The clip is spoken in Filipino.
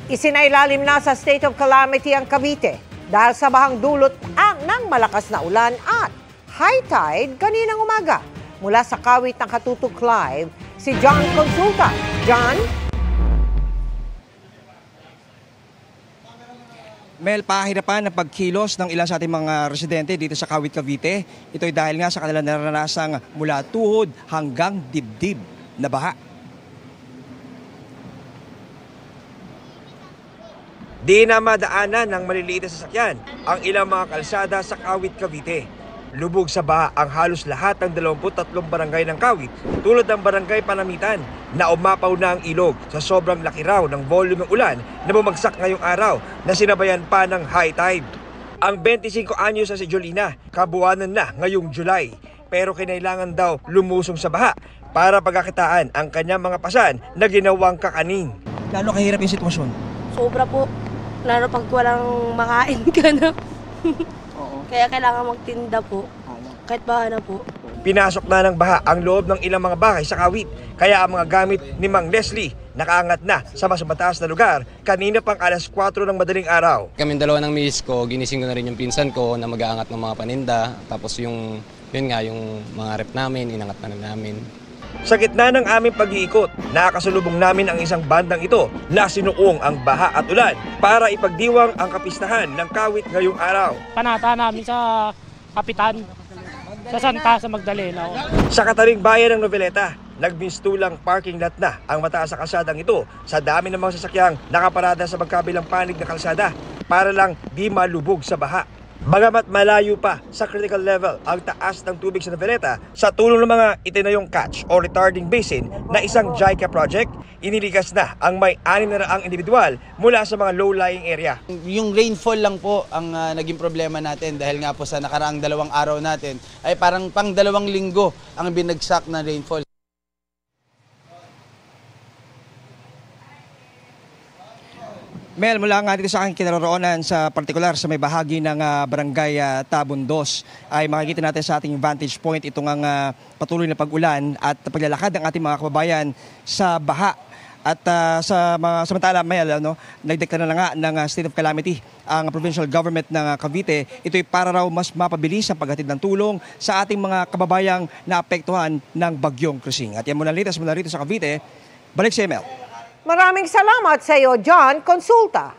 Isinailalim na sa state of calamity ang Cavite dahil sa bahang dulot ng malakas na ulan at high tide kaninang umaga. Mula sa Kawit ng Katutok Live, si John Consulta. John? Mel, pahirapan ang pagkilos ng ilan sa ating mga residente dito sa Kawit, Cavite. Ito'y dahil nga sa kanilang naranasang mula tuhod hanggang dibdib na baha. Di na madaanan ng maliliit na sasakyan ang ilang mga kalsada sa Kawit, Cavite. Lubog sa baha ang halos lahat ng 23 barangay ng Kawit, tulad ng Barangay Panamitan na umapaw na ang ilog sa sobrang laki raw ng volume ng ulan na bumagsak ngayong araw na sinabayan pa ng high tide. Ang 25 anyos na si Jolina, kabuwanan na ngayong July, pero kinailangan daw lumusong sa baha para pagkakitaan ang kanyang mga pasan na ginawang kakanin. Lalo kahirap yung sitwasyon? Sobra po. Lalo pag walang makain ka na. Kaya kailangan magtinda po. Kahit baha na po. Pinasok na ng baha ang loob ng ilang mga bahay sa Kawit. Kaya ang mga gamit ni Mang Leslie nakaangat na sa mas mataas na lugar kanina pang alas 4 ng madaling araw. Kaming dalawa ng miss ko, ginising ko na rin yung pinsan ko na mag-aangat ng mga paninda. Tapos yung mga rep namin, inangat na rin namin. Sa gitna ng aming pag-iikot, nakakasalubong namin ang isang bandang ito na sinuong ang baha at ulan para ipagdiwang ang kapistahan ng Kawit ngayong araw. Panata namin sa Kapitan, sa Santa, sa Magdalena. Sa kataring bayan ng Noveleta, nagmistulang parking lot na ang mataas sa kalsadang ito sa dami ng mga sasakyang nakaparada sa magkabilang panig na kalsada para lang di malubog sa baha. Bagamat malayo pa sa critical level ang taas ng tubig sa Noveleta, sa tulong ng mga itinayong catch o retarding basin na isang JICA project, iniligas na ang may 600 individual mula sa mga low-lying area. Yung rainfall lang po ang naging problema natin dahil nga po sa nakaraang 2 araw natin ay parang pang 2 linggo ang binagsak na rainfall. Mel, mula nga dito sa aking kinaroroonan sa partikular sa may bahagi ng barangay Tabundos ay makikita natin sa ating vantage point itong patuloy na pag-ulan at paglalakad ng ating mga kababayan sa baha. At samantala, Mel, nagdeklara na nga ng state of calamity ang provincial government ng Cavite. Ito'y para raw mas mapabilis ang paghatid ng tulong sa ating mga kababayang naapektuhan ng bagyong Krising. At yan muna rito sa Cavite. Balik si Mel. Maraming salamat sa iyo, John Consulta.